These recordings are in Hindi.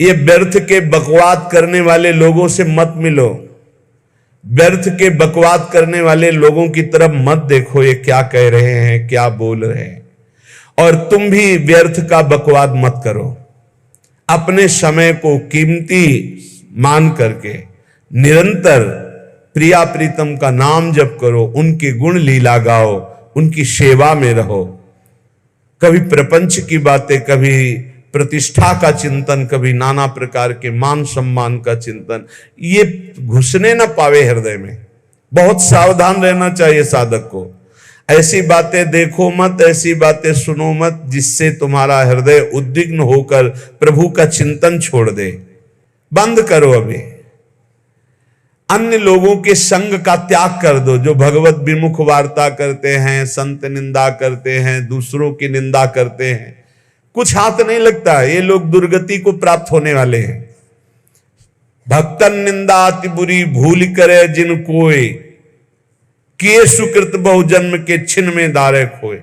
ये व्यर्थ के बकवाद करने वाले लोगों से मत मिलो, व्यर्थ के बकवाद करने वाले लोगों की तरफ मत देखो, ये क्या कह रहे हैं, क्या बोल रहे हैं। और तुम भी व्यर्थ का बकवाद मत करो। अपने समय को कीमती मान करके निरंतर प्रिया प्रीतम का नाम जप करो, उनके गुण लीला गाओ, उनकी सेवा में रहो। कभी प्रपंच की बातें, कभी प्रतिष्ठा का चिंतन, कभी नाना प्रकार के मान सम्मान का चिंतन, ये घुसने ना पावे हृदय में। बहुत सावधान रहना चाहिए साधक को। ऐसी बातें देखो मत, ऐसी बातें सुनो मत जिससे तुम्हारा हृदय उद्विग्न होकर प्रभु का चिंतन छोड़ दे। बंद करो अभी। अन्य लोगों के संग का त्याग कर दो, जो भगवत विमुख वार्ता करते हैं, संत निंदा करते हैं, दूसरों की निंदा करते हैं। कुछ हाथ नहीं लगता, ये लोग दुर्गति को प्राप्त होने वाले हैं। भक्तन निंदा अति बुरी भूल करे जिन कोय, किए सुकृत बहु जन्म के छिन में दारे खोए।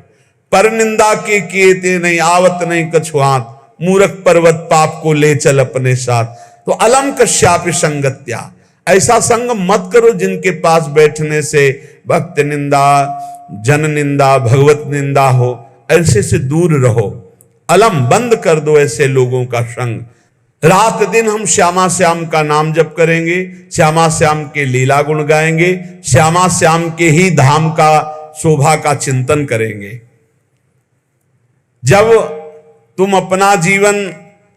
पर निंदा के किए ते नहीं, आवत नहीं कछुआत, मूर्ख पर्वत पाप को ले चल अपने साथ। तो अलम कश्यापि संगत्या, ऐसा संग मत करो जिनके पास बैठने से भक्त निंदा, जन निंदा, भगवत निंदा हो। ऐसे से दूर रहो, अलम बंद कर दो ऐसे लोगों का संग। रात दिन हम श्यामा श्याम का नाम जप करेंगे, श्यामा श्याम के लीला गुण गाएंगे, श्यामा श्याम के ही धाम का शोभा का चिंतन करेंगे। जब तुम अपना जीवन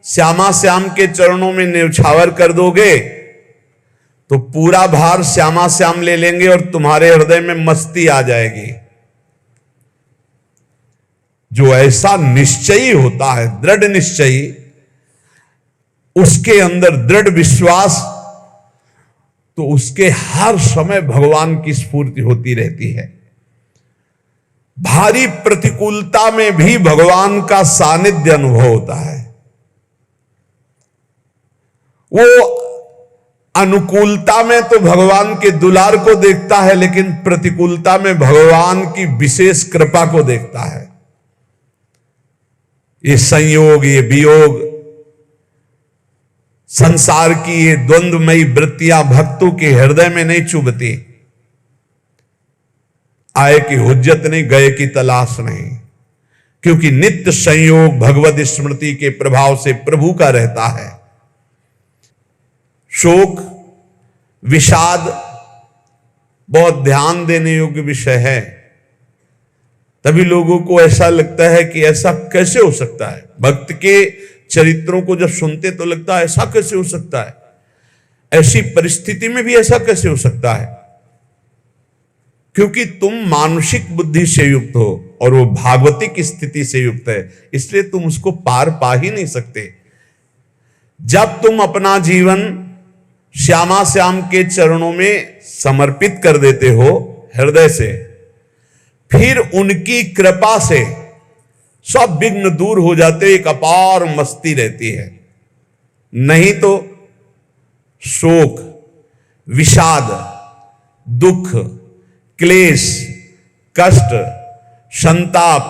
श्यामा श्याम के चरणों में न्यौछावर कर दोगे तो पूरा भार श्यामा श्याम ले लेंगे और तुम्हारे हृदय में मस्ती आ जाएगी। जो ऐसा निश्चयी होता है, दृढ़ निश्चयी, उसके अंदर दृढ़ विश्वास, तो उसके हर समय भगवान की स्फूर्ति होती रहती है। भारी प्रतिकूलता में भी भगवान का सानिध्य अनुभव होता है। वो अनुकूलता में तो भगवान के दुलार को देखता है, लेकिन प्रतिकूलता में भगवान की विशेष कृपा को देखता है। ये संयोग, ये वियोग, संसार की ये द्वंद्वमयी वृत्तियां भक्तों के हृदय में नहीं चुभती। आए की हुज्जत नहीं, गए की तलाश नहीं, क्योंकि नित्य संयोग भगवत स्मृति के प्रभाव से प्रभु का रहता है। शोक, विषाद बहुत ध्यान देने योग्य विषय है। तभी लोगों को ऐसा लगता है कि ऐसा कैसे हो सकता है। भक्त के चरित्रों को जब सुनते तो लगता है ऐसा कैसे हो सकता है, ऐसी परिस्थिति में भी ऐसा कैसे हो सकता है। क्योंकि तुम मानसिक बुद्धि से युक्त हो और वो भागवतिक स्थिति से युक्त है, इसलिए तुम उसको पार पा ही नहीं सकते। जब तुम अपना जीवन श्यामा श्याम के चरणों में समर्पित कर देते हो हृदय से, फिर उनकी कृपा से सब विघ्न दूर हो जाते, एक अपार मस्ती रहती है। नहीं तो शोक, विषाद, दुख, क्लेश, कष्ट, संताप,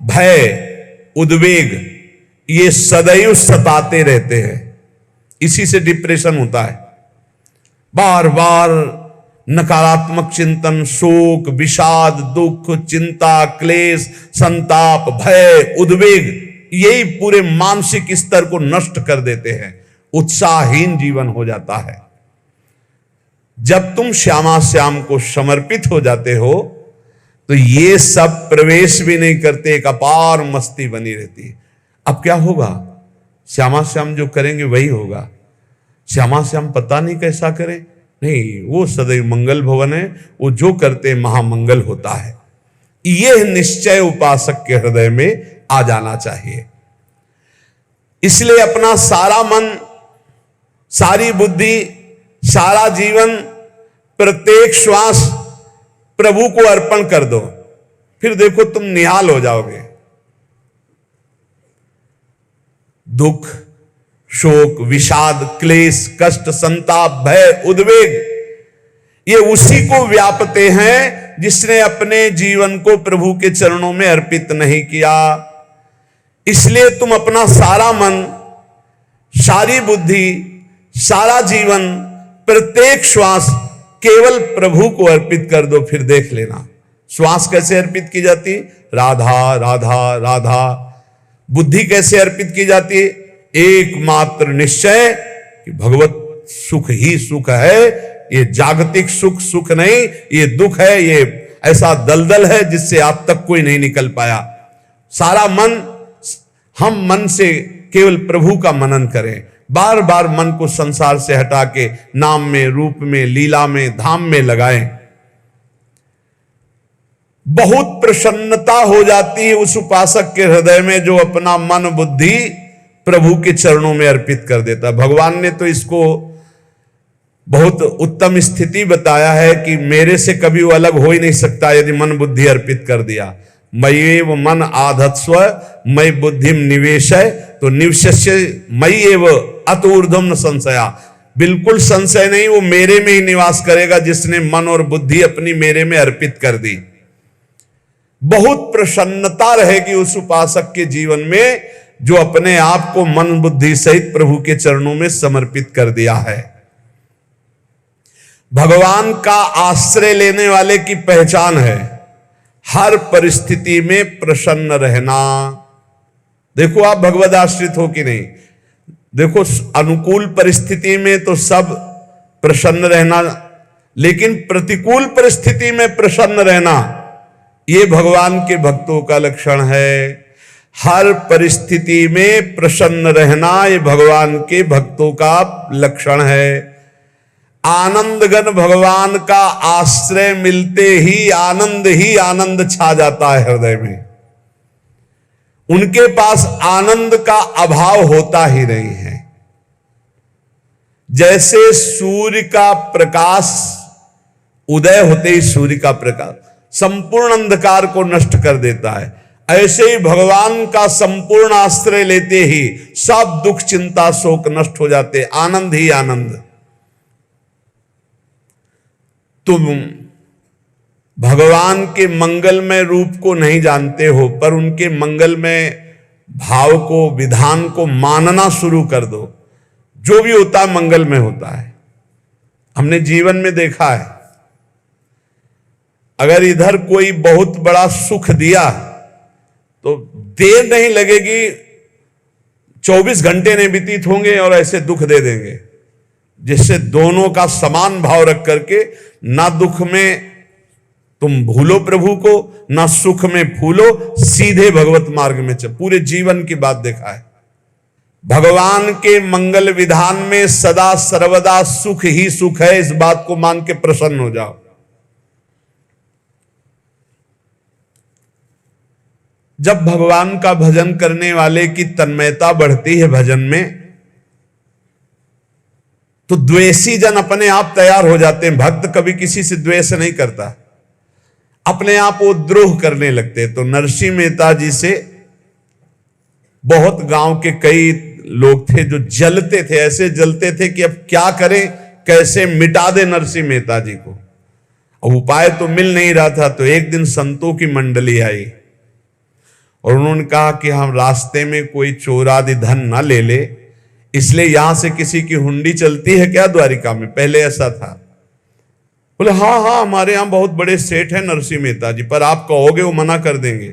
भय, उद्वेग, ये सदैव सताते रहते हैं। इसी से डिप्रेशन होता है। बार बार नकारात्मक चिंतन, शोक, विषाद, दुख, चिंता, क्लेश, संताप, भय, उद्वेग, यही पूरे मानसिक स्तर को नष्ट कर देते हैं। उत्साहहीन जीवन हो जाता है। जब तुम श्यामा श्याम को समर्पित हो जाते हो तो ये सब प्रवेश भी नहीं करते, एक अपार मस्ती बनी रहती है। अब क्या होगा? श्यामा श्याम जो करेंगे वही होगा। श्यामा श्याम पता नहीं कैसा करें, नहीं, वो सदैव मंगल भवन है, वो जो करते महामंगल होता है। यह निश्चय उपासक के हृदय में आ जाना चाहिए। इसलिए अपना सारा मन, सारी बुद्धि, सारा जीवन, प्रत्येक श्वास प्रभु को अर्पण कर दो। फिर देखो तुम निहाल हो जाओगे। दुख, शोक, विषाद, क्लेश, कष्ट, संताप, भय, उद्वेग, ये उसी को व्यापते हैं जिसने अपने जीवन को प्रभु के चरणों में अर्पित नहीं किया। इसलिए तुम अपना सारा मन सारी बुद्धि, सारा जीवन, प्रत्येक श्वास केवल प्रभु को अर्पित कर दो, फिर देख लेना श्वास कैसे अर्पित की जाती, राधा राधा राधा। बुद्धि कैसे अर्पित की जाती है, एकमात्र निश्चय कि भगवत सुख ही सुख है, ये जागतिक सुख सुख नहीं, ये दुख है, ये ऐसा दलदल है जिससे आज तक कोई नहीं निकल पाया। सारा मन, हम मन से केवल प्रभु का मनन करें, बार बार मन को संसार से हटा के नाम में, रूप में, लीला में, धाम में लगाएं। बहुत प्रसन्नता हो जाती है उस उपासक के हृदय में जो अपना मन बुद्धि प्रभु के चरणों में अर्पित कर देता। भगवान ने तो इसको बहुत उत्तम स्थिति बताया है कि मेरे से कभी वो अलग हो ही नहीं सकता यदि मन बुद्धि अर्पित कर दिया। मय्येव मन आधत्स्व मयि बुद्धिम निवेशय, तो निवशस्य मय्येव अत ऊर्ध्वं न संशया, बिल्कुल संशय नहीं, वो मेरे में ही निवास करेगा जिसने मन और बुद्धि अपनी मेरे में अर्पित कर दी। बहुत प्रसन्नता रहेगी उस उपासक के जीवन में जो अपने आप को मन बुद्धि सहित प्रभु के चरणों में समर्पित कर दिया है। भगवान का आश्रय लेने वाले की पहचान है हर परिस्थिति में प्रसन्न रहना। देखो आप भगवद आश्रित हो कि नहीं, देखो अनुकूल परिस्थिति में तो सब प्रसन्न रहना, लेकिन प्रतिकूल परिस्थिति में प्रसन्न रहना ये भगवान के भक्तों का लक्षण है। हर परिस्थिति में प्रसन्न रहना ये भगवान के भक्तों का लक्षण है। आनंदगन भगवान का आश्रय मिलते ही आनंद छा जाता है हृदय में। उनके पास आनंद का अभाव होता ही नहीं है। जैसे सूर्य का प्रकाश उदय होते ही सूर्य का प्रकाश संपूर्ण अंधकार को नष्ट कर देता है, ऐसे ही भगवान का संपूर्ण आश्रय लेते ही सब दुख चिंता शोक नष्ट हो जाते, आनंद ही आनंद। तुम भगवान के मंगलमय रूप को नहीं जानते हो, पर उनके मंगलमय भाव को, विधान को मानना शुरू कर दो। जो भी होता है मंगलमय होता है। हमने जीवन में देखा है, अगर इधर कोई बहुत बड़ा सुख दिया तो देर नहीं लगेगी, 24 घंटे नहीं व्यतीत होंगे और ऐसे दुख दे देंगे, जिससे दोनों का समान भाव रख करके ना दुख में तुम भूलो प्रभु को, ना सुख में फूलो, सीधे भगवत मार्ग में चल। पूरे जीवन की बात देखा है, भगवान के मंगल विधान में सदा सर्वदा सुख ही सुख है, इस बात को मान के प्रसन्न हो जाओ। जब भगवान का भजन करने वाले की तन्मयता बढ़ती है भजन में, तो द्वेषी जन अपने आप तैयार हो जाते हैं। भक्त कभी किसी से द्वेष नहीं करता, अपने आप वो द्रोह करने लगते हैं। तो नरसिंह मेहता जी से बहुत गांव के कई लोग थे जो जलते थे, ऐसे जलते थे कि अब क्या करें, कैसे मिटा दे नरसिंह मेहता जी को। अब उपाय तो मिल नहीं रहा था। तो एक दिन संतों की मंडली आई और उन्होंने कहा कि हम रास्ते में कोई चोर आदि धन ना ले ले, इसलिए यहां से किसी की हुंडी चलती है क्या द्वारिका में? पहले ऐसा था। बोले हाँ हाँ, हमारे यहां बहुत बड़े सेठ हैं नरसिंह मेहता जी, पर आप कहोगे वो मना कर देंगे।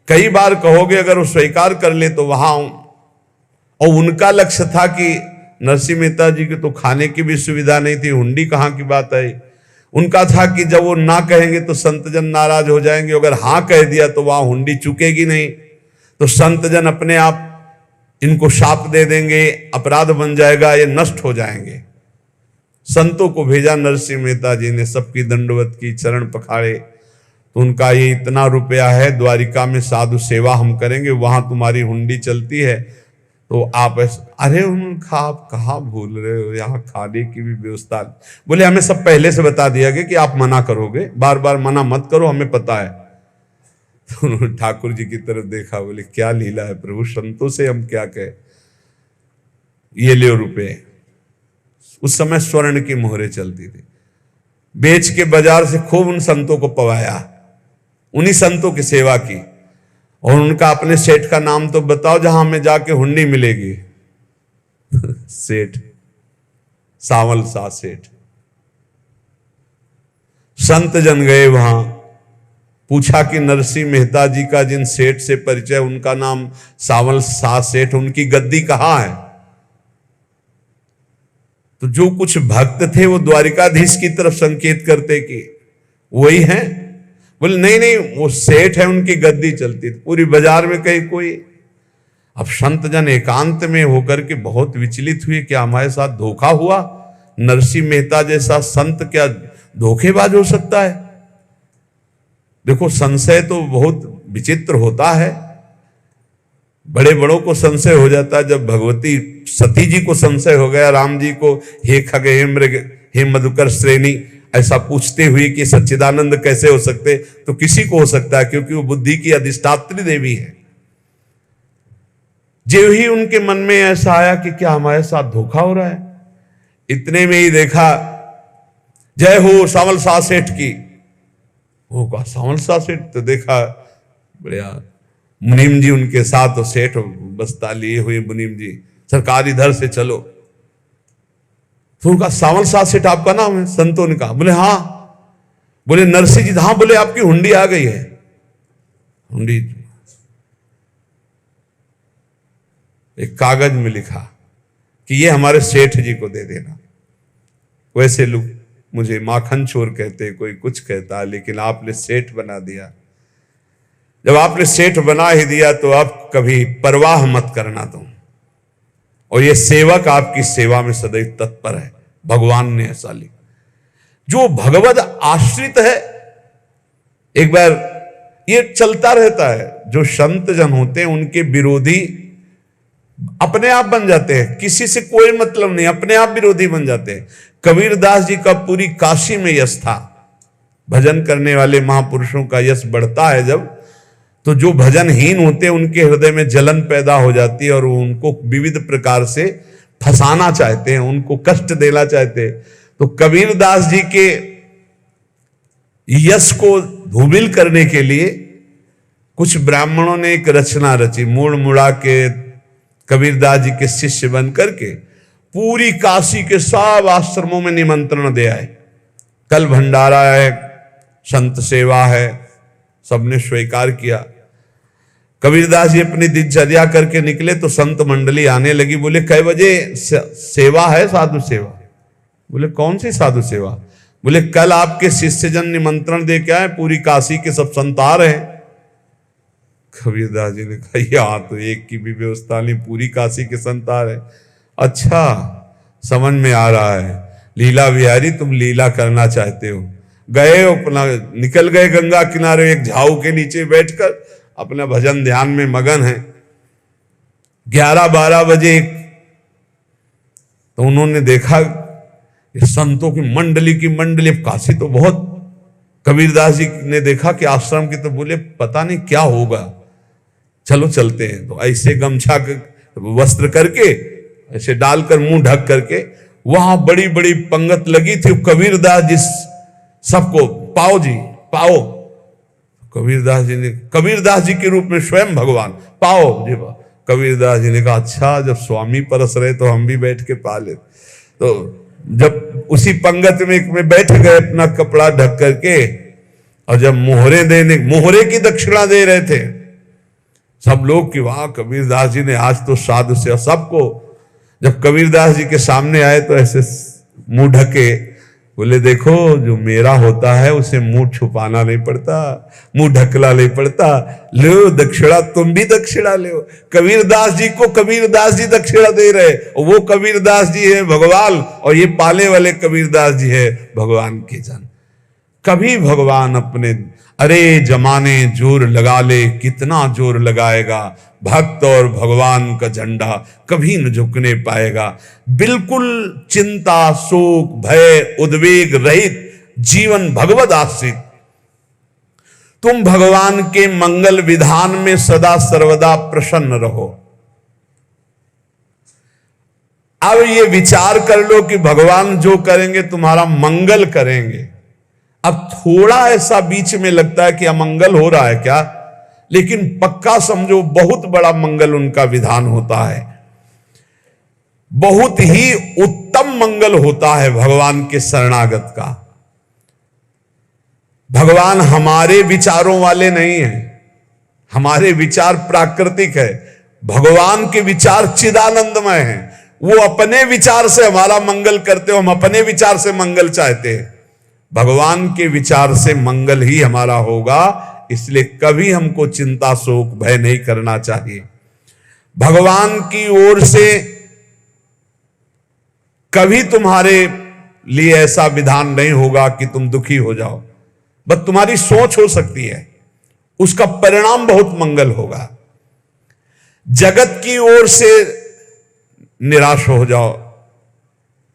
कई बार कहोगे, अगर वो स्वीकार कर ले तो वहां। और उनका लक्ष्य था कि नरसिंह मेहता जी की तो खाने की भी सुविधा नहीं थी, हुंडी कहाँ की बात आई। उनका था कि जब वो ना कहेंगे तो संतजन नाराज हो जाएंगे, अगर हाँ कह दिया तो वहां हुंडी चुकेगी नहीं, तो संतजन अपने आप इनको शाप दे देंगे, अपराध बन जाएगा, ये नष्ट हो जाएंगे। संतों को भेजा नरसिंह मेहता जी ने, सबकी दंडवत की, चरण पखाड़े। तो उनका ये इतना रुपया है, द्वारिका में साधु सेवा हम करेंगे, वहां तुम्हारी हुंडी चलती है, तो आप अरे उनका आप कहाँ भूल रहे हो, यहाँ खाने की भी व्यवस्था। बोले हमें सब पहले से बता दिया गया कि आप मना करोगे, बार बार मना मत करो, हमें पता है। तो उन्होंने ठाकुर जी की तरफ देखा, बोले क्या लीला है प्रभु, संतों से हम क्या कहें, ये ले रुपए। उस समय स्वर्ण की मोहरें चलती थी, बेच के बाजार से खूब उन संतों को पवाया, उन्हीं संतों की सेवा की। और उनका अपने सेठ का नाम तो बताओ जहां हमें जाके हुंडी मिलेगी। सेठ, सावल शाह सेठ। संत जन गए वहां, पूछा कि नरसिंह मेहता जी का जिन सेठ से परिचय, उनका नाम सावल शाह सेठ, उनकी गद्दी कहां है? तो जो कुछ भक्त थे वो द्वारिकाधीश की तरफ संकेत करते कि वही हैं। बोले नहीं नहीं, वो सेठ है, उनकी गद्दी चलती। पूरी बाजार में कहीं कोई। अब संत जन एकांत में होकर के बहुत विचलित हुए, क्या हमारे साथ धोखा हुआ? नरसिंह मेहता जैसा संत क्या धोखेबाज हो सकता है? देखो, संशय तो बहुत विचित्र होता है। बड़े बड़ों को संशय हो जाता है। जब भगवती सती जी को संशय हो गया, राम जी को, हे खग हे मृग हे मधुकर श्रेणी, ऐसा पूछते हुए कि सच्चिदानंद कैसे हो सकते, तो किसी को हो सकता है, क्योंकि वो बुद्धि की अधिष्ठात्री देवी है। जो ही उनके मन में ऐसा आया कि क्या हमारे साथ धोखा हो रहा है, इतने में ही देखा, जय हो सावल शाह सेठ की। वो कहा सावल शाह सेठ? तो देखा बढ़िया मुनीम जी उनके साथ, और सेठ बस्ता लिए हुए मुनीम जी, सरकार इधर से चलो। तो उनका सावल शाह सेठ आपका नाम है? संतों ने कहा। बोले हाँ। बोले नरसिंह जी? हाँ। बोले आपकी हुंडी आ गई है। हुंडी एक कागज में लिखा कि ये हमारे सेठ जी को दे देना। वैसे लोग मुझे माखन चोर कहते, कोई कुछ कहता, लेकिन आपने सेठ बना दिया। जब आपने सेठ बना ही दिया तो आप कभी परवाह मत करना तुम। और ये सेवक आपकी सेवा में सदैव तत्पर है। भगवान ने ऐसा लिखा। जो भगवद आश्रित है, एक बार ये चलता रहता है, जो संत जन होते हैं उनके विरोधी अपने आप बन जाते हैं, किसी से कोई मतलब नहीं, अपने आप विरोधी बन जाते हैं। कबीरदास जी का पूरी काशी में यश था। भजन करने वाले महापुरुषों का यश बढ़ता है जब, तो जो भजनहीन होते हैं उनके हृदय में जलन पैदा हो जाती है, और वो उनको विविध प्रकार से फंसाना चाहते हैं, उनको कष्ट देना चाहते हैं। तो कबीरदास जी के यश को धूमिल करने के लिए कुछ ब्राह्मणों ने एक रचना रची। मुड़ मुड़ा के कबीरदास जी के शिष्य बन करके पूरी काशी के सब आश्रमों में निमंत्रण दे आए। कल भंडारा है, संत सेवा है, सबने स्वीकार किया। कबीरदास जी अपनी दिनचर्या करके निकले तो संत मंडली आने लगी। बोले कै बजे सेवा है? साधु सेवा। बोले कौन सी साधु सेवा? बोले कल आपके शिष्यजन निमंत्रण दे के आए, पूरी काशी के सब संत आ रहे हैं। कबीरदास जी ने कहा यहाँ तो एक की भी व्यवस्था नहीं, पूरी काशी के संत आ रहे। अच्छा, समझ में आ रहा है, लीला बिहारी तुम लीला करना चाहते हो। गए अपना निकल गए गंगा किनारे, एक झाऊ के नीचे बैठकर अपना भजन ध्यान में मगन है। 11-12 बजे तो उन्होंने देखा संतों की मंडली, काशी तो बहुत। कबीरदास जी ने देखा कि आश्रम की, तो बोले पता नहीं क्या होगा, चलो चलते हैं। तो ऐसे गमछा वस्त्र करके ऐसे डालकर मुंह ढक करके, वहां बड़ी बड़ी पंगत लगी थी। कबीरदास जी सबको पाओ जी पाओ। कबीरदास जी के रूप में स्वयं भगवान पाओ जी। कबीरदास जी ने कहा अच्छा, जब स्वामी परस रहे तो हम भी बैठ के पा ले। तो जब उसी पंगत में बैठ गए अपना कपड़ा ढक करके, और जब मोहरे की दक्षिणा दे रहे थे सब लोग कि वाह कबीरदास जी ने आज तो साधु से। सबको जब कबीरदास जी के सामने आए तो ऐसे मुंह ढके, बोले देखो जो मेरा होता है उसे मुंह छुपाना नहीं पड़ता, मुंह ढकला नहीं पड़ता। लो दक्षिणा, तुम भी दक्षिणा ले। कबीरदास जी को कबीरदास जी दक्षिणा दे रहे, और वो कबीरदास जी है भगवान, और ये पाले वाले कबीरदास जी है भगवान के जन। कभी भगवान अपने, अरे जमाने जोर लगा ले, कितना जोर लगाएगा, भक्त और भगवान का झंडा कभी न झुकने पाएगा। बिल्कुल चिंता शोक भय उद्वेग रहित जीवन भगवद आश्रित। तुम भगवान के मंगल विधान में सदा सर्वदा प्रसन्न रहो। अब ये विचार कर लो कि भगवान जो करेंगे तुम्हारा मंगल करेंगे। अब थोड़ा ऐसा बीच में लगता है कि अमंगल हो रहा है क्या, लेकिन पक्का समझो बहुत बड़ा मंगल उनका विधान होता है। बहुत ही उत्तम मंगल होता है भगवान के शरणागत का। भगवान हमारे विचारों वाले नहीं हैं, हमारे विचार प्राकृतिक है, भगवान के विचार चिदानंदमय हैं। वो अपने विचार से हमारा मंगल करते हो, हम अपने विचार से मंगल चाहते हैं। भगवान के विचार से मंगल ही हमारा होगा, इसलिए कभी हमको चिंता शोक भय नहीं करना चाहिए। भगवान की ओर से कभी तुम्हारे लिए ऐसा विधान नहीं होगा कि तुम दुखी हो जाओ, बस तुम्हारी सोच हो सकती है, उसका परिणाम बहुत मंगल होगा। जगत की ओर से निराश हो जाओ,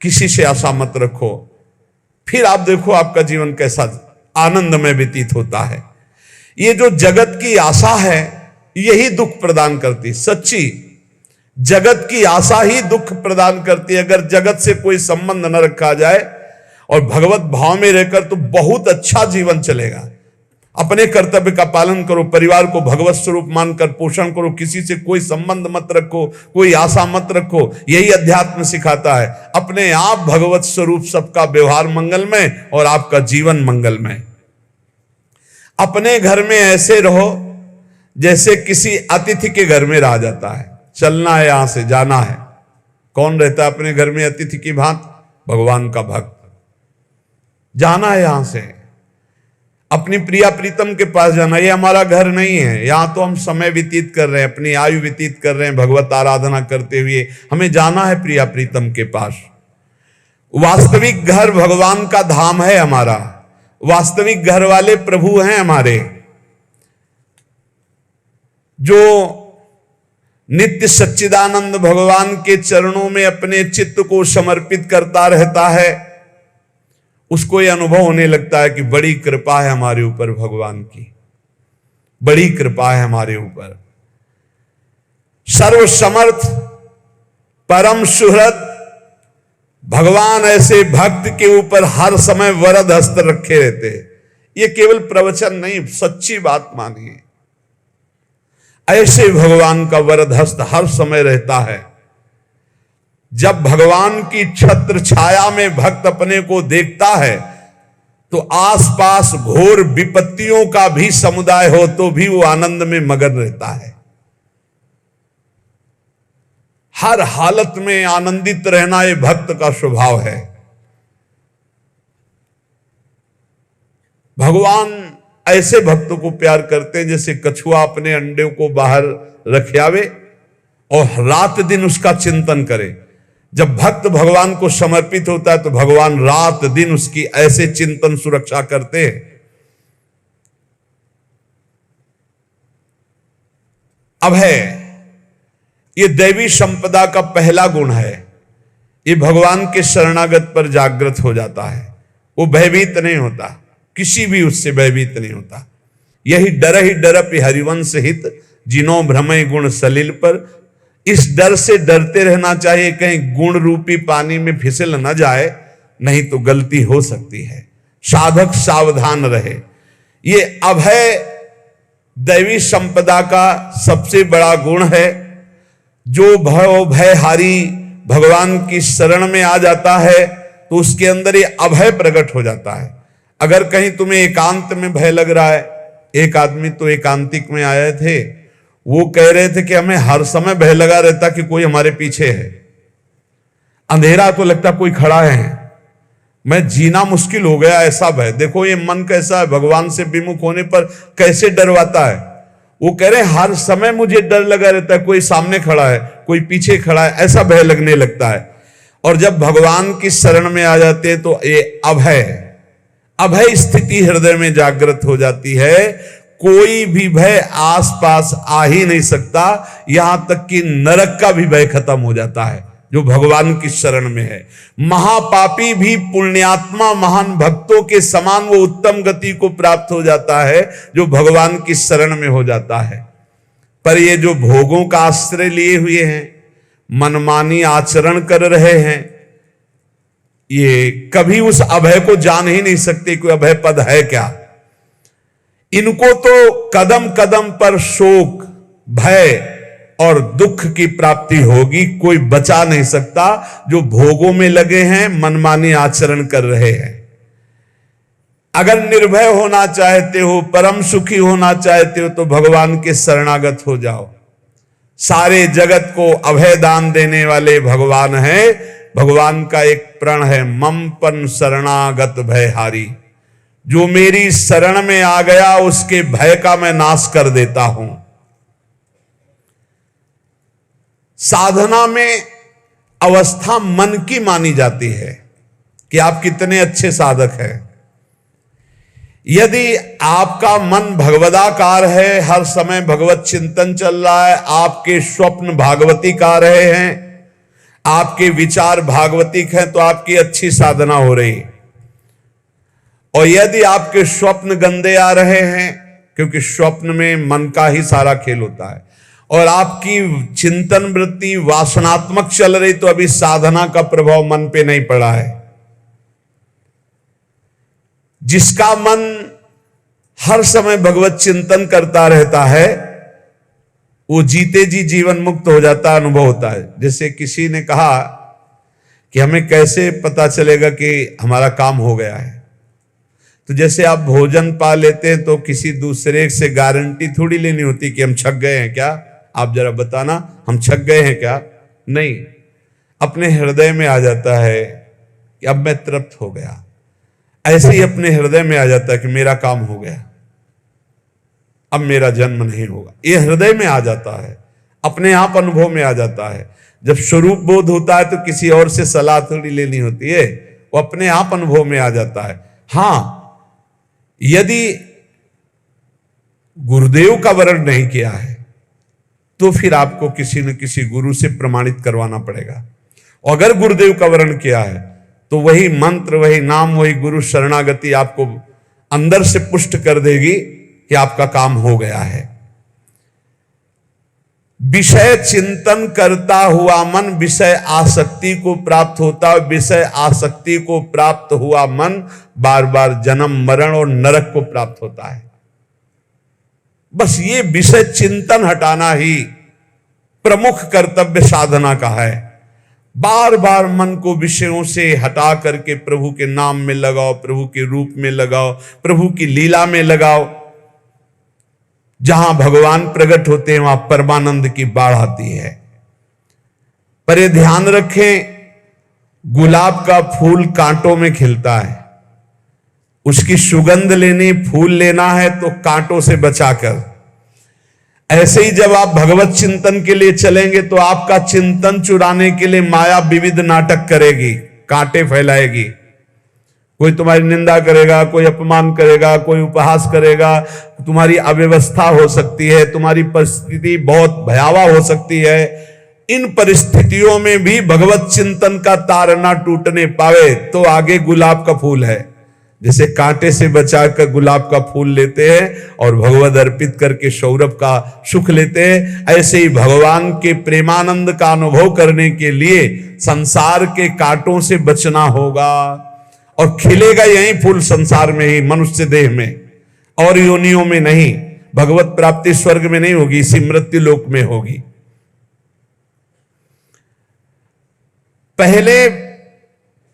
किसी से आशा मत रखो, फिर आप देखो आपका जीवन कैसा आनंदमय व्यतीत होता है। ये जो जगत की आशा है यही दुख प्रदान करती, सच्ची जगत की आशा ही दुख प्रदान करती है। अगर जगत से कोई संबंध न रखा जाए और भगवत भाव में रहकर तो बहुत अच्छा जीवन चलेगा। अपने कर्तव्य का पालन करो, परिवार को भगवत स्वरूप मानकर पोषण करो, किसी से कोई संबंध मत रखो, कोई आशा मत रखो, यही अध्यात्म सिखाता है। अपने आप भगवत स्वरूप, सबका व्यवहार मंगलमय और आपका जीवन मंगलमय। अपने घर में ऐसे रहो जैसे किसी अतिथि के घर में रह जाता है। चलना है, यहां से जाना है। कौन रहता है अपने घर में अतिथि की भांति? भगवान का भक्त। जाना है यहां से, अपनी प्रिया प्रीतम के पास जाना। ये हमारा घर नहीं है, यहां तो हम समय व्यतीत कर रहे हैं, अपनी आयु व्यतीत कर रहे हैं भगवत आराधना करते हुए। हमें जाना है प्रिया प्रीतम के पास। वास्तविक घर भगवान का धाम है हमारा, वास्तविक घर वाले प्रभु हैं हमारे। जो नित्य सच्चिदानंद भगवान के चरणों में अपने चित्त को समर्पित करता रहता है, उसको यह अनुभव होने लगता है कि बड़ी कृपा है हमारे ऊपर, भगवान की बड़ी कृपा है हमारे ऊपर। सर्वसमर्थ परम सुहृद भगवान ऐसे भक्त के ऊपर हर समय वरद हस्त रखे रहते हैं। ये केवल प्रवचन नहीं, सच्ची बात मानिए। ऐसे भगवान का वरद हस्त हर समय रहता है। जब भगवान की छत्र छाया में भक्त अपने को देखता है तो आसपास घोर विपत्तियों का भी समुदाय हो तो भी वो आनंद में मगन रहता है। हर हालत में आनंदित रहना ये भक्त का स्वभाव है। भगवान ऐसे भक्तों को प्यार करते हैं जैसे कछुआ अपने अंडे को बाहर रख आवे और रात दिन उसका चिंतन करे। जब भक्त भगवान को समर्पित होता है तो भगवान रात दिन उसकी ऐसे चिंतन सुरक्षा करते हैं। अभय, ये दैवी संपदा का पहला गुण है। ये भगवान के शरणागत पर जागृत हो जाता है, वो भयभीत नहीं होता, किसी भी उससे भयभीत नहीं होता। यही डरपि हरिवंश हित, जिनो भ्रमय गुण सलिल पर। इस डर से डरते रहना चाहिए कहीं गुण रूपी पानी में फिसल न जाए, नहीं तो गलती हो सकती है। साधक सावधान रहे। ये अभय दैवी संपदा का सबसे बड़ा गुण है। जो भयहारी भगवान की शरण में आ जाता है तो उसके अंदर ये अभय प्रकट हो जाता है। अगर कहीं तुम्हें एकांत में भय लग रहा है, एक आदमी तो एकांतिक में आए थे, वो कह रहे थे कि हमें हर समय भय लगा रहता कि कोई हमारे पीछे है, अंधेरा तो लगता कोई खड़ा है, मैं जीना मुश्किल हो गया, ऐसा भय। देखो ये मन कैसा है, भगवान से विमुख होने पर कैसे डरवाता है। वो कह रहे हैं हर समय मुझे डर लगा रहता है, कोई सामने खड़ा है, कोई पीछे खड़ा है, ऐसा भय लगने लगता है। और जब भगवान की शरण में आ जाते हैं तो ये अभय स्थिति हृदय में जागृत हो जाती है। कोई भी भय आसपास आ ही नहीं सकता, यहां तक कि नरक का भी भय खत्म हो जाता है जो भगवान की शरण में है। महापापी भी पुण्यात्मा महान भक्तों के समान वो उत्तम गति को प्राप्त हो जाता है जो भगवान की शरण में हो जाता है। पर ये जो भोगों का आश्रय लिए हुए हैं, मनमानी आचरण कर रहे हैं, ये कभी उस अभय को जान ही नहीं सकते कोई अभय पद है क्या। इनको तो कदम कदम पर शोक, भय और दुख की प्राप्ति होगी। कोई बचा नहीं सकता जो भोगों में लगे हैं, मनमानी आचरण कर रहे हैं। अगर निर्भय होना चाहते हो, परम सुखी होना चाहते हो, तो भगवान के शरणागत हो जाओ। सारे जगत को अभय दान देने वाले भगवान हैं। भगवान का एक प्रण है, ममपन शरणागत भयहारी। जो मेरी शरण में आ गया उसके भय का मैं नाश कर देता हूं। साधना में अवस्था मन की मानी जाती है कि आप कितने अच्छे साधक हैं। यदि आपका मन भगवदाकार है, हर समय भगवत चिंतन चल रहा है, आपके स्वप्न भागवती का रहे हैं, आपके विचार भागवतिक हैं, तो आपकी अच्छी साधना हो रही। और यदि आपके स्वप्न गंदे आ रहे हैं, क्योंकि स्वप्न में मन का ही सारा खेल होता है, और आपकी चिंतन वृत्ति वासनात्मक चल रही, तो अभी साधना का प्रभाव मन पे नहीं पड़ा है। जिसका मन हर समय भगवत चिंतन करता रहता है, वो जीते जी जीवन मुक्त हो जाता, अनुभव होता है। जैसे किसी ने कहा कि हमें कैसे पता चलेगा कि हमारा काम हो गया है, तो जैसे आप भोजन पा लेते हैं तो किसी दूसरे से गारंटी थोड़ी लेनी होती कि हम छक गए हैं क्या, आप जरा बताना हम छक गए हैं क्या। नहीं, अपने हृदय में आ जाता है कि अब मैं तृप्त हो गया। ऐसे ही अपने हृदय में आ जाता है कि मेरा काम हो गया, अब मेरा जन्म नहीं होगा। ये हृदय में आ जाता है, अपने आप अनुभव में आ जाता है। जब स्वरूप बोध होता है तो किसी और से सलाह थोड़ी लेनी होती है, वो अपने आप अनुभव में आ जाता है। हां, यदि गुरुदेव का वर्ण नहीं किया है तो फिर आपको किसी न किसी गुरु से प्रमाणित करवाना पड़ेगा। और अगर गुरुदेव का वर्ण किया है तो वही मंत्र, वही नाम, वही गुरु शरणागति आपको अंदर से पुष्ट कर देगी कि आपका काम हो गया है। विषय चिंतन करता हुआ मन विषय आसक्ति को प्राप्त होता है। विषय आसक्ति को प्राप्त हुआ मन बार बार जन्म, मरण और नरक को प्राप्त होता है। बस ये विषय चिंतन हटाना ही प्रमुख कर्तव्य साधना का है। बार बार मन को विषयों से हटा करके प्रभु के नाम में लगाओ, प्रभु के रूप में लगाओ, प्रभु की लीला में लगाओ। जहां भगवान प्रकट होते हैं वहां परमानंद की बाढ़ आती है। पर ये ध्यान रखें, गुलाब का फूल कांटों में खिलता है। उसकी सुगंध लेनी, फूल लेना है तो कांटों से बचाकर। ऐसे ही जब आप भगवत चिंतन के लिए चलेंगे तो आपका चिंतन चुराने के लिए माया विविध नाटक करेगी, कांटे फैलाएगी। कोई तुम्हारी निंदा करेगा, कोई अपमान करेगा, कोई उपहास करेगा, तुम्हारी अव्यवस्था हो सकती है, तुम्हारी परिस्थिति बहुत भयावह हो सकती है। इन परिस्थितियों में भी भगवत चिंतन का तार ना टूटने पावे तो आगे गुलाब का फूल है। जैसे कांटे से बचाकर गुलाब का फूल लेते हैं और भगवद अर्पित करके सौरभ का सुख लेते हैं, ऐसे ही भगवान के प्रेमानंद का अनुभव करने के लिए संसार के कांटों से बचना होगा। और खिलेगा यही फूल संसार में ही, मनुष्य देह में, और योनियों में नहीं। भगवत प्राप्ति स्वर्ग में नहीं होगी, इसी मृत्यु लोक में होगी। पहले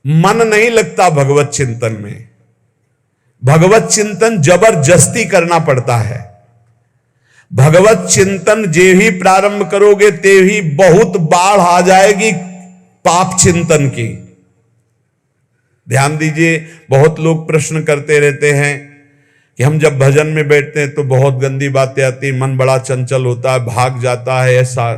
मन नहीं लगता भगवत चिंतन में। भगवत चिंतन जबरदस्ती करना पड़ता है। भगवत चिंतन जे ही प्रारंभ करोगे ते ही बहुत बाढ़ आ जाएगी पाप चिंतन की। ध्यान दीजिए, बहुत लोग प्रश्न करते रहते हैं कि हम जब भजन में बैठते हैं तो बहुत गंदी बातें आती, मन बड़ा चंचल होता है, भाग जाता है। ऐसा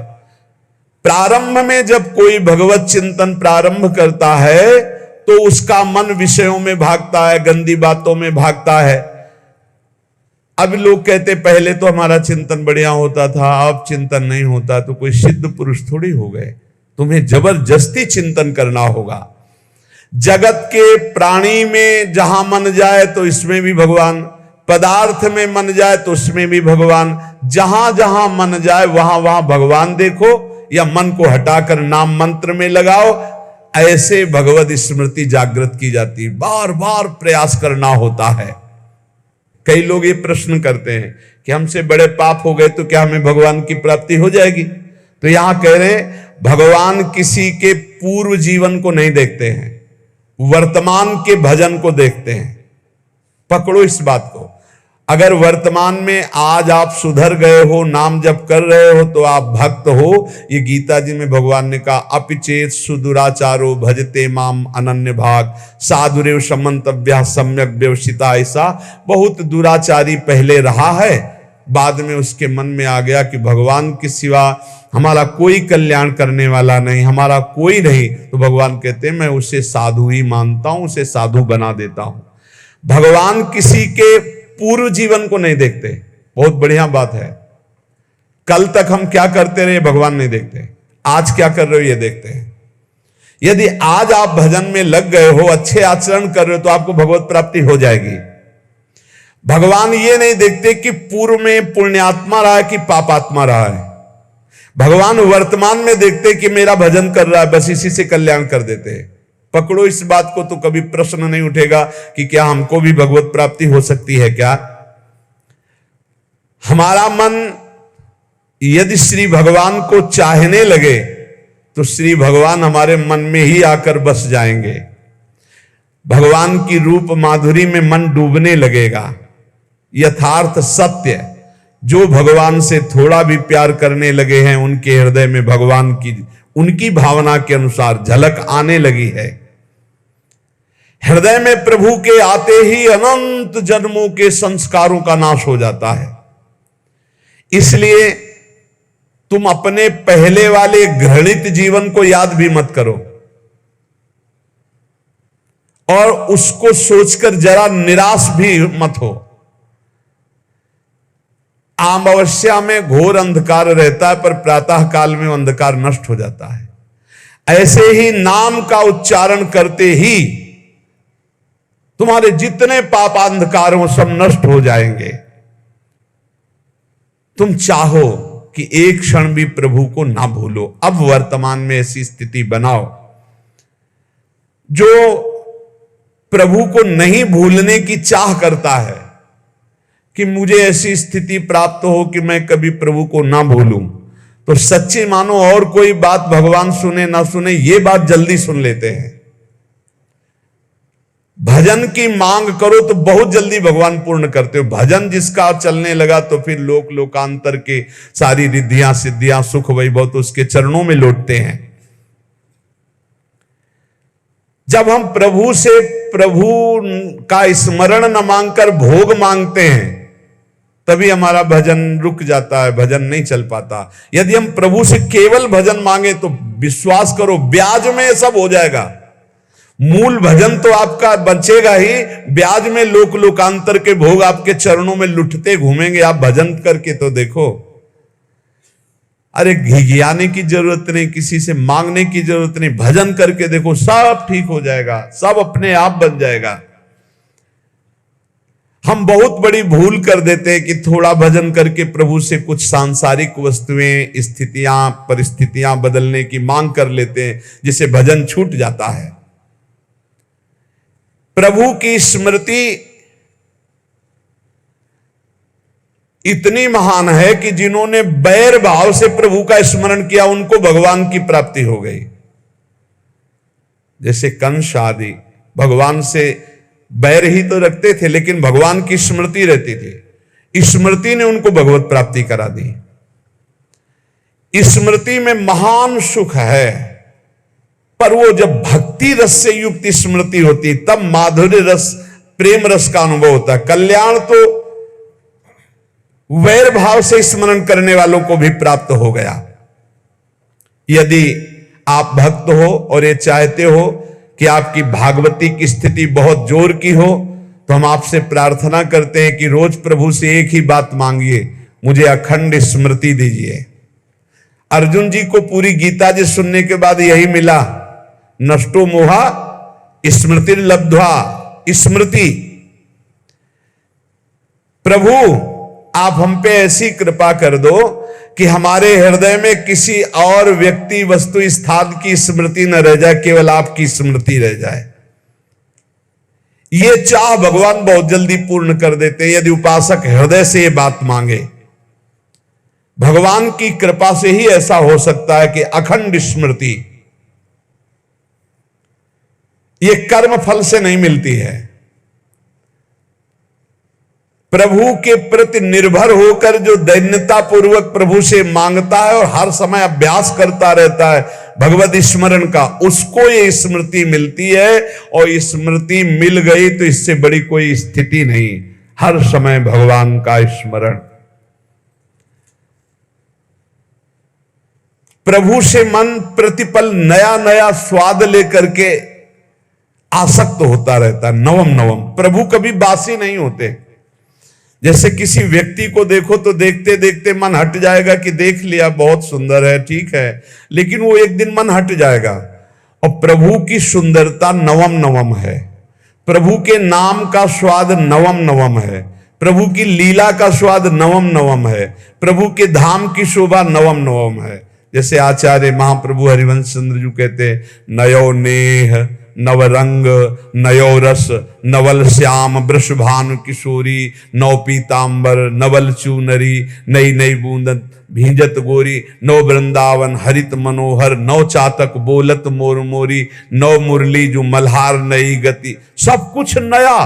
प्रारंभ में जब कोई भगवत चिंतन प्रारंभ करता है तो उसका मन विषयों में भागता है, गंदी बातों में भागता है। अब लोग कहते पहले तो हमारा चिंतन बढ़िया होता था, अब चिंतन नहीं होता। तो कोई सिद्ध पुरुष थोड़ी हो गए, तुम्हें जबरदस्ती चिंतन करना होगा। जगत के प्राणी में जहां मन जाए तो इसमें भी भगवान, पदार्थ में मन जाए तो उसमें भी भगवान। जहां जहां मन जाए वहां वहां भगवान देखो, या मन को हटाकर नाम मंत्र में लगाओ। ऐसे भगवत स्मृति जागृत की जाती है। बार बार प्रयास करना होता है। कई लोग ये प्रश्न करते हैं कि हमसे बड़े पाप हो गए तो क्या हमें भगवान की प्राप्ति हो जाएगी? तो यहां कह रहे हैं भगवान किसी के पूर्व जीवन को नहीं देखते हैं, वर्तमान के भजन को देखते हैं। पकड़ो इस बात को। अगर वर्तमान में आज आप सुधर गए हो, नाम जप कर रहे हो, तो आप भक्त हो। ये गीता जी में भगवान ने कहा, अपिचेत सुदुराचारो भजते माम अनन्य भाग साधुरेव समंतव्या सम्यक व्यवसिता। ऐसा बहुत दुराचारी पहले रहा है, बाद में उसके मन में आ गया कि भगवान के सिवा हमारा कोई कल्याण करने वाला नहीं, हमारा कोई नहीं, तो भगवान कहते हैं मैं उसे साधु ही मानता हूं, उसे साधु बना देता हूं। भगवान किसी के पूर्व जीवन को नहीं देखते। बहुत बढ़िया बात है। कल तक हम क्या करते रहे भगवान नहीं देखते, आज क्या कर रहे हो ये देखते हैं। यदि आज आप भजन में लग गए हो, अच्छे आचरण कर रहे हो, तो आपको भगवत प्राप्ति हो जाएगी। भगवान ये नहीं देखते कि पूर्व में पुण्यात्मा रहा है कि पापात्मा रहा है। भगवान वर्तमान में देखते कि मेरा भजन कर रहा है, बस इसी से कल्याण कर देते हैं। पकड़ो इस बात को, तो कभी प्रश्न नहीं उठेगा कि क्या हमको भी भगवत प्राप्ति हो सकती है क्या। हमारा मन यदि श्री भगवान को चाहने लगे तो श्री भगवान हमारे मन में ही आकर बस जाएंगे। भगवान की रूप माधुरी में मन डूबने लगेगा। यथार्थ सत्य, जो भगवान से थोड़ा भी प्यार करने लगे हैं, उनके हृदय में भगवान की उनकी भावना के अनुसार झलक आने लगी है। हृदय में प्रभु के आते ही अनंत जन्मों के संस्कारों का नाश हो जाता है। इसलिए तुम अपने पहले वाले घृणित जीवन को याद भी मत करो और उसको सोचकर जरा निराश भी मत हो। अमावस्या में घोर अंधकार रहता है, पर प्रातः काल में अंधकार नष्ट हो जाता है। ऐसे ही नाम का उच्चारण करते ही तुम्हारे जितने पाप अंधकार हो सब नष्ट हो जाएंगे। तुम चाहो कि एक क्षण भी प्रभु को ना भूलो। अब वर्तमान में ऐसी स्थिति बनाओ। जो प्रभु को नहीं भूलने की चाह करता है कि मुझे ऐसी स्थिति प्राप्त हो कि मैं कभी प्रभु को ना भूलूं, तो सच्ची मानो और कोई बात भगवान सुने ना सुने, ये बात जल्दी सुन लेते हैं। भजन की मांग करो तो बहुत जल्दी भगवान पूर्ण करते हो। भजन जिसका चलने लगा तो फिर लोक लोकांतर के सारी रिद्धियां सिद्धियां सुख वैभव तो उसके चरणों में लौटते हैं। जब हम प्रभु से प्रभु का स्मरण न मांगकर भोग मांगते हैं, तभी हमारा भजन रुक जाता है, भजन नहीं चल पाता। यदि हम प्रभु से केवल भजन मांगे तो विश्वास करो ब्याज में सब हो जाएगा। मूल भजन तो आपका बचेगा ही, ब्याज में लोक लोकांतर के भोग आपके चरणों में लुटते घूमेंगे। आप भजन करके तो देखो। अरे घिघियाने की जरूरत नहीं, किसी से मांगने की जरूरत नहीं, भजन करके देखो, सब ठीक हो जाएगा, सब अपने आप बन जाएगा। हम बहुत बड़ी भूल कर देते हैं कि थोड़ा भजन करके प्रभु से कुछ सांसारिक वस्तुएं, स्थितियां, परिस्थितियां बदलने की मांग कर लेते हैं, जिससे भजन छूट जाता है। प्रभु की स्मृति इतनी महान है कि जिन्होंने बैर भाव से प्रभु का स्मरण किया उनको भगवान की प्राप्ति हो गई। जैसे कंस आदि भगवान से बैर ही तो रखते थे, लेकिन भगवान की स्मृति रहती थी। स्मृति ने उनको भगवत प्राप्ति करा दी। स्मृति में महान सुख है, पर वो जब भक्ति रस से युक्त स्मृति होती तब माधुर्य रस, प्रेम रस का अनुभव होता है। कल्याण तो वैर भाव से स्मरण करने वालों को भी प्राप्त हो गया। यदि आप भक्त हो और ये चाहते हो कि आपकी भागवती की स्थिति बहुत जोर की हो, तो हम आपसे प्रार्थना करते हैं कि रोज प्रभु से एक ही बात मांगिए, मुझे अखंड स्मृति दीजिए। अर्जुन जी को पूरी गीता जी सुनने के बाद यही मिला, नष्टो मोहा स्मृति लब्ध्वा। स्मृति, प्रभु आप हम पे ऐसी कृपा कर दो कि हमारे हृदय में किसी और व्यक्ति, वस्तु, स्थान की स्मृति न रह जाए, केवल आपकी स्मृति रह जाए। ये चाह भगवान बहुत जल्दी पूर्ण कर देते हैं यदि उपासक हृदय से ये बात मांगे। भगवान की कृपा से ही ऐसा हो सकता है कि अखंड स्मृति ये कर्म फल से नहीं मिलती है। प्रभु के प्रति निर्भर होकर जो दैन्यता पूर्वक प्रभु से मांगता है और हर समय अभ्यास करता रहता है भगवत स्मरण का, उसको ये स्मृति मिलती है। और स्मृति मिल गई तो इससे बड़ी कोई स्थिति नहीं, हर समय भगवान का स्मरण। प्रभु से मन प्रतिपल नया नया स्वाद लेकर के आसक्त होता रहता है, नवम नवम। प्रभु कभी बासी नहीं होते। जैसे किसी व्यक्ति को देखो तो देखते देखते मन हट जाएगा कि देख लिया बहुत सुंदर है, ठीक है, लेकिन वो एक दिन मन हट जाएगा। और प्रभु की सुंदरता नवम नवम है, प्रभु के नाम का स्वाद नवम नवम है, प्रभु की लीला का स्वाद नवम नवम है, प्रभु के धाम की शोभा नवम नवम है। जैसे आचार्य महाप्रभु हरिवंश चंद्र जी कहते, नयो नेह नवरंग नयो रस नवल श्याम वृषभानु किशोरी, नव पीतांबर नवल चूनरी, नई नई बूंदन भींजत गोरी, नव वृंदावन हरित मनोहर, नव चातक बोलत मोर मोरी, नव मुरली जो मल्हार नई गति, सब कुछ नया।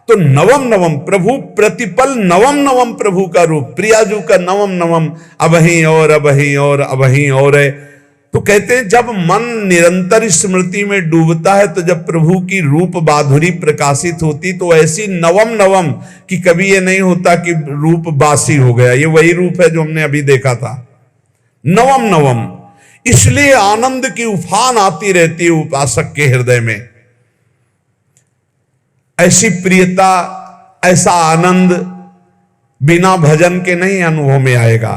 तो नवम नवम प्रभु प्रतिपल नवम नवम प्रभु का रूप, प्रियाजू का नवम नवम, अबहीं और अबहीं और अबहीं और है। तो कहते हैं जब मन निरंतर स्मृति में डूबता है तो जब प्रभु की रूप माधुरी प्रकाशित होती तो ऐसी नवम नवम कि कभी ये नहीं होता कि रूप बासी हो गया, ये वही रूप है जो हमने अभी देखा था, नवम नवम। इसलिए आनंद की उफान आती रहती है उपासक के हृदय में। ऐसी प्रियता, ऐसा आनंद बिना भजन के नहीं अनुभव में आएगा।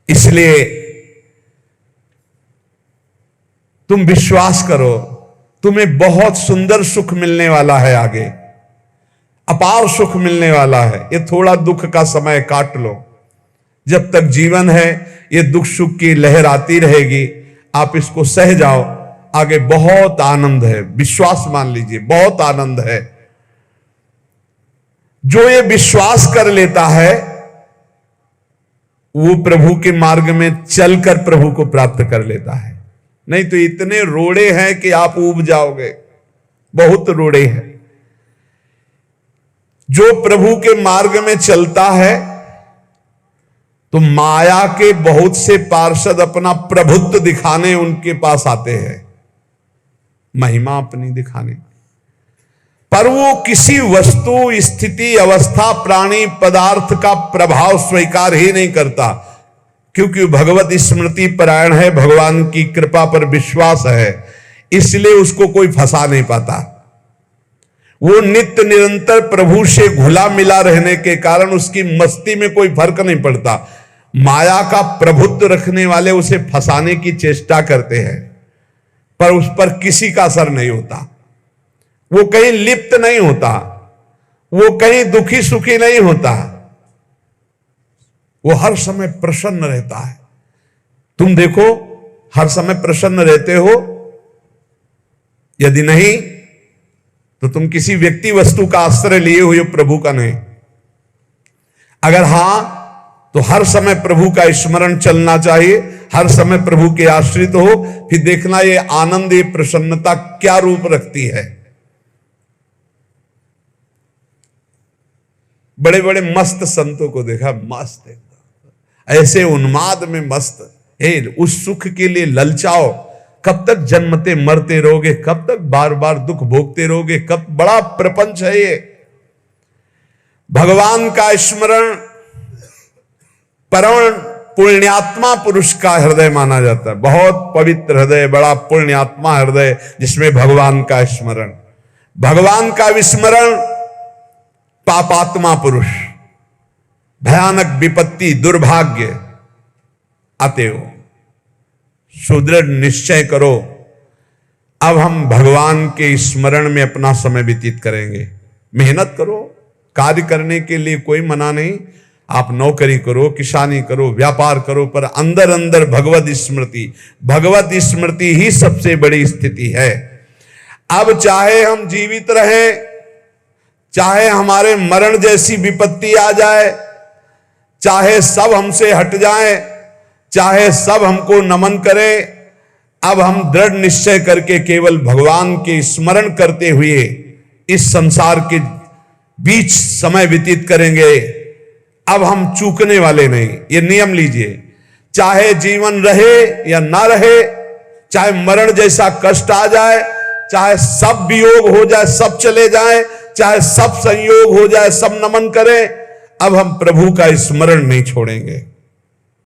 इसलिए तुम विश्वास करो, तुम्हें बहुत सुंदर सुख मिलने वाला है, आगे अपार सुख मिलने वाला है। ये थोड़ा दुख का समय काट लो, जब तक जीवन है ये दुख सुख की लहर आती रहेगी, आप इसको सह जाओ, आगे बहुत आनंद है, विश्वास मान लीजिए, बहुत आनंद है। जो ये विश्वास कर लेता है वो प्रभु के मार्ग में चलकर प्रभु को प्राप्त कर लेता है। नहीं तो इतने रोड़े हैं कि आप ऊब जाओगे, बहुत रोड़े हैं। जो प्रभु के मार्ग में चलता है तो माया के बहुत से पार्षद अपना प्रभुत्व दिखाने उनके पास आते हैं, महिमा अपनी दिखाने, पर वो किसी वस्तु स्थिति अवस्था प्राणी पदार्थ का प्रभाव स्वीकार ही नहीं करता, क्योंकि भगवत स्मृति परायण है, भगवान की कृपा पर विश्वास है, इसलिए उसको कोई फंसा नहीं पाता। वो नित्य निरंतर प्रभु से घुला मिला रहने के कारण उसकी मस्ती में कोई फर्क नहीं पड़ता। माया का प्रभुत्व रखने वाले उसे फंसाने की चेष्टा करते हैं, पर उस पर किसी का असर नहीं होता, वो कहीं लिप्त नहीं होता, वो कहीं दुखी सुखी नहीं होता, वो हर समय प्रसन्न रहता है। तुम देखो, हर समय प्रसन्न रहते हो? यदि नहीं तो तुम किसी व्यक्ति वस्तु का आश्रय लिए हुए, प्रभु का नहीं। अगर हां तो हर समय प्रभु का स्मरण चलना चाहिए, हर समय प्रभु के आश्रित हो, फिर देखना ये आनंद, ये प्रसन्नता क्या रूप रखती है। बड़े बड़े मस्त संतों को देखा, मस्त ऐसे उन्माद में मस्त, उस सुख के लिए ललचाओ, कब तक जन्मते मरते रहोगे, कब तक बार बार दुख भोगते रहोगे, कब, बड़ा प्रपंच है ये। भगवान का स्मरण परम पुण्यात्मा पुरुष का हृदय माना जाता है, बहुत पवित्र हृदय, बड़ा पुण्यात्मा हृदय जिसमें भगवान का स्मरण। भगवान का विस्मरण पापात्मा पुरुष, भयानक विपत्ति दुर्भाग्य आते हो। सुदृढ़ निश्चय करो, अब हम भगवान के स्मरण में अपना समय व्यतीत करेंगे। मेहनत करो, कार्य करने के लिए कोई मना नहीं, आप नौकरी करो, किसानी करो, व्यापार करो, पर अंदर अंदर भगवत स्मृति ही सबसे बड़ी स्थिति है। अब चाहे हम जीवित रहें, चाहे हमारे मरण जैसी विपत्ति आ जाए, चाहे सब हमसे हट जाएं, चाहे सब हमको नमन करें, अब हम दृढ़ निश्चय करके केवल भगवान के स्मरण करते हुए इस संसार के बीच समय व्यतीत करेंगे। अब हम चूकने वाले नहीं। ये नियम लीजिए, चाहे जीवन रहे या ना रहे, चाहे मरण जैसा कष्ट आ जाए, चाहे सब वियोग हो जाए, सब चले जाए, चाहे सब संयोग हो जाए, सब नमन करें, अब हम प्रभु का स्मरण नहीं छोड़ेंगे।